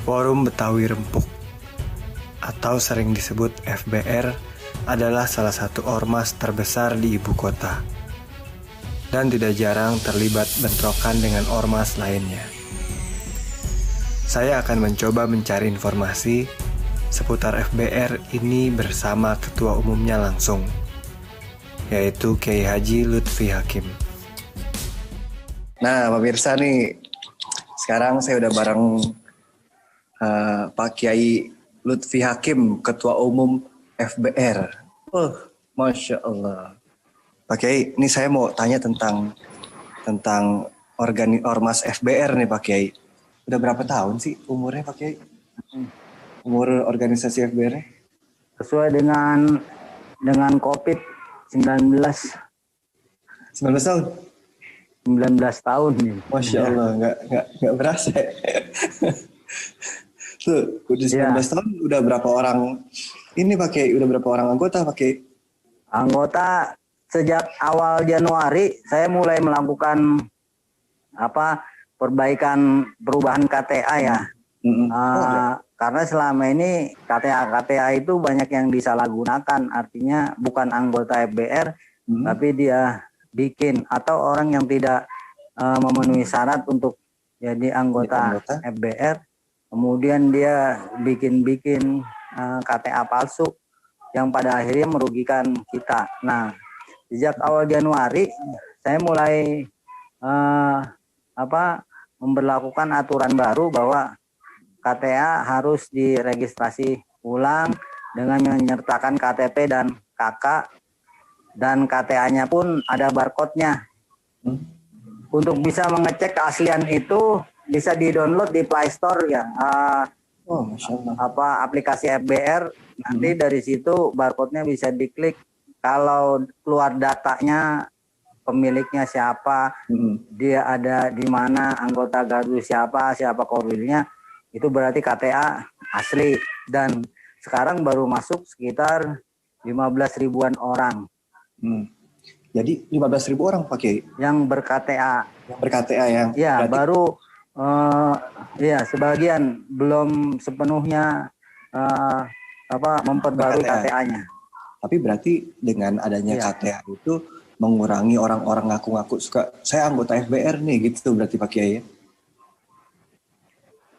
Forum Betawi Rempuk atau sering disebut FBR adalah salah satu ormas terbesar di ibu kota dan tidak jarang terlibat bentrokan dengan ormas lainnya. Saya akan mencoba mencari informasi seputar FBR ini bersama ketua umumnya langsung, yaitu Kiai Haji Lutfi Hakim. Nah, pemirsa nih, sekarang saya udah bareng Pak Kiai Lutfi Hakim, Ketua Umum FBR. Masya Allah. Pak Kiai, ini saya mau tanya tentang ormas FBR nih Pak Kiai. Udah berapa tahun sih umurnya Pak Kiai? Umur organisasi FBR? Sesuai dengan COVID-19. 19 tahun? 19 tahun nih. Masya Allah, nggak berasa. Tuh, udah 19 tahun, udah berapa orang ini Pak Kiai? Udah berapa orang anggota Pak Kiai? Anggota sejak awal Januari saya mulai melakukan perubahan KTA ya. Karena selama ini KTA itu banyak yang disalahgunakan, artinya bukan anggota FBR tapi dia bikin, atau orang yang tidak memenuhi syarat untuk jadi anggota FBR, kemudian dia bikin KTA palsu yang pada akhirnya merugikan kita. Nah, sejak awal Januari saya mulai memberlakukan aturan baru bahwa KTA harus diregistrasi ulang dengan menyertakan KTP dan KK, dan KTA-nya pun ada barcode-nya. Untuk bisa mengecek keaslian itu bisa di-download di Play Store ya. Aplikasi FBR, nanti dari situ barcode-nya bisa diklik. Kalau keluar datanya, pemiliknya siapa, dia ada di mana, anggota gardu siapa korwilnya, itu berarti KTA asli. Dan sekarang baru masuk sekitar 15 ribuan orang. Jadi 15.000 orang Pak Kiai yang ber-KTA. Ya, berarti... baru sebagian, belum sepenuhnya memperbarui KTA-nya. Tapi berarti dengan adanya KTA itu mengurangi orang-orang ngaku-ngaku suka saya anggota FBR nih gitu berarti Pak Kiai ya?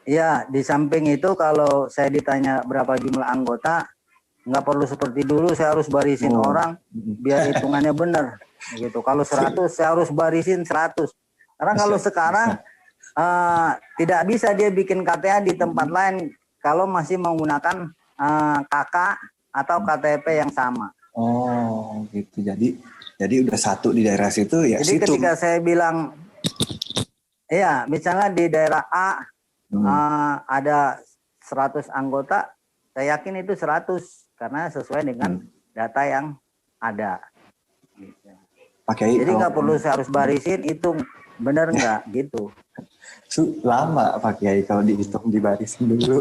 Iya, di samping itu kalau saya ditanya berapa jumlah anggota, nggak perlu seperti dulu saya harus barisin orang biar hitungannya benar gitu. Kalau 100 saya harus barisin 100. Karena kalau sekarang tidak bisa dia bikin KTA di tempat lain kalau masih menggunakan KK atau KTP yang sama. Oh, gitu. Jadi udah satu di daerah situ ya. Jadi ketika saya bilang misalnya di daerah A ada 100 anggota, saya yakin itu 100 karena sesuai dengan data yang ada. Jadi nggak perlu saya harus barisin, itu benar nggak gitu. Lama Pak Kiai kalau dihitung dibarisin dulu.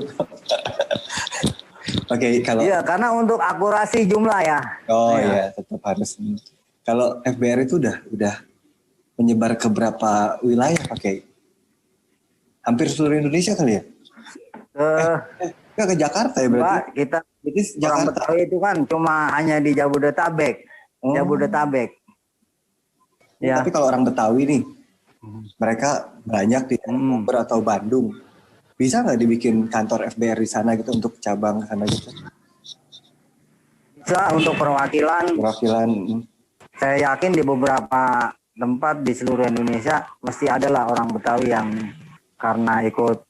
Oke, kalau karena untuk akurasi jumlah ya. Tetap harus. Kalau FBR itu udah menyebar ke berapa wilayah Pak Kiai? Hampir seluruh Indonesia kali ya? Ke Jakarta ya berarti? Pak, kita orang Betawi itu kan cuma hanya di Jabodetabek. Ya. Tapi kalau orang Betawi nih, mereka banyak di Bogor atau Bandung. Bisa nggak dibikin kantor FBR di sana gitu untuk cabang sana gitu? Bisa, untuk perwakilan. Saya yakin di beberapa tempat di seluruh Indonesia mesti adalah orang Betawi yang karena ikut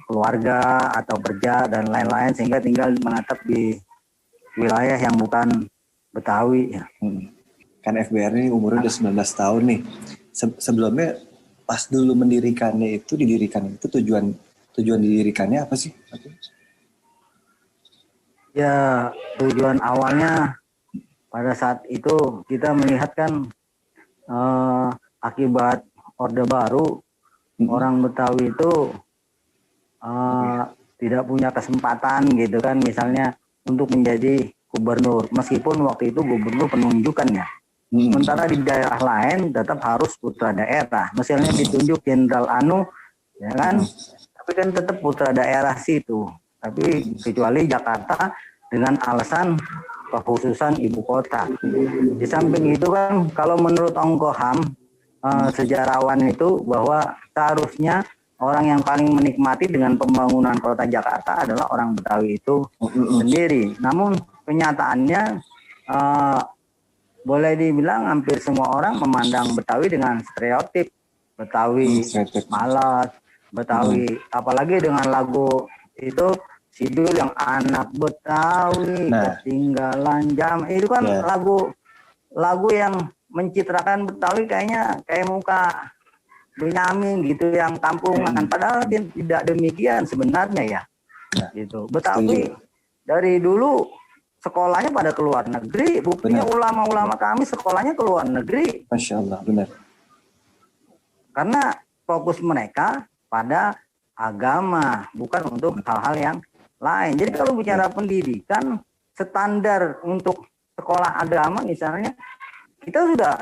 keluarga atau kerja dan lain-lain sehingga tinggal menetap di wilayah yang bukan Betawi. Kan FBR ini umurnya udah 19 tahun nih. Sebelumnya pas dulu didirikannya itu tujuan didirikannya apa sih? Ya, tujuan awalnya pada saat itu kita melihat kan akibat Orde Baru, orang Betawi itu tidak punya kesempatan gitu kan, misalnya untuk menjadi gubernur, meskipun waktu itu gubernur penunjukan ya. Sementara di daerah lain tetap harus putra daerah. Misalnya ditunjuk Jenderal Anu, ya kan? Tapi kan tetap putra daerah situ. Tapi kecuali Jakarta dengan alasan kekhususan ibu kota. Di samping itu kan kalau menurut Ongko Ham, sejarawan itu bahwa seharusnya orang yang paling menikmati dengan pembangunan kota Jakarta adalah orang Betawi itu sendiri. Namun kenyataannya boleh dibilang hampir semua orang memandang Betawi dengan stereotip. Betawi malas, Betawi apalagi dengan lagu itu Sidul yang anak Betawi ketinggalan jam, itu kan lagu yang mencitrakan Betawi kayaknya kayak muka Benyamin gitu yang kampungan, padahal tidak demikian sebenarnya ya. Gitu. Betawi dari dulu sekolahnya pada ke luar negeri, buktinya ulama-ulama kami sekolahnya ke luar negeri. Masya Allah, benar. Karena fokus mereka pada agama, bukan untuk hal-hal yang lain. Jadi kalau bicara pendidikan, standar untuk sekolah agama misalnya, kita sudah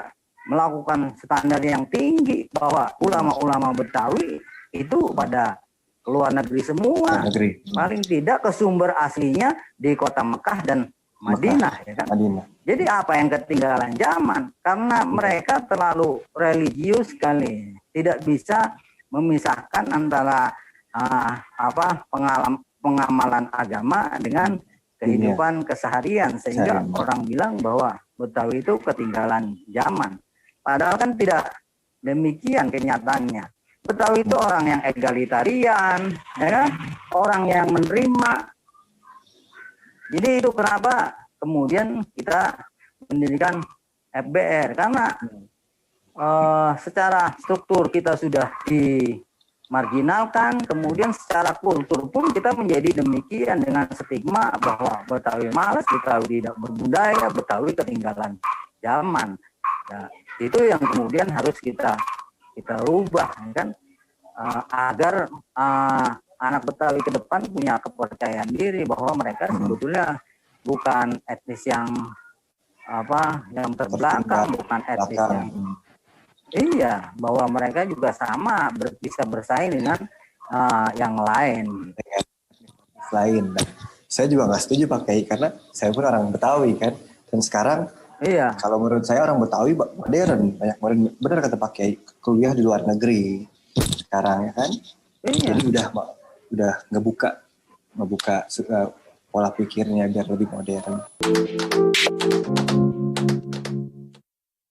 melakukan standar yang tinggi bahwa ulama-ulama Betawi itu pada luar negeri semua. Paling tidak ke sumber aslinya di kota Mekah dan Madinah, ya kan? Jadi apa yang ketinggalan zaman? Karena mereka terlalu religius sekali, tidak bisa memisahkan antara pengamalan agama dengan kehidupan keseharian, sehingga orang bilang bahwa Betawi itu ketinggalan zaman. Padahal kan tidak demikian kenyataannya. Betawi itu orang yang egalitarian, ya kan? Orang yang menerima. Jadi itu kenapa kemudian kita mendirikan FBR, karena secara struktur kita sudah dimarginalkan, kemudian secara kultur pun kita menjadi demikian dengan stigma bahwa Betawi malas, Betawi tidak berbudaya, Betawi ketinggalan zaman. Nah, itu yang kemudian harus kita rubah, kan? Agar anak Betawi ke depan punya kepercayaan diri bahwa mereka sebetulnya bukan etnis yang terbelakang, bukan etnis yang bahwa mereka juga sama bisa bersaing dengan yang lain. Saya juga nggak setuju Pak Kiai, karena saya pun orang Betawi kan, dan sekarang kalau menurut saya orang Betawi modern, banyak modern, benar kata Pak Kiai, kuliah di luar negeri sekarang, ya kan? Jadi udah ngebuka pola pikirnya biar lebih modern.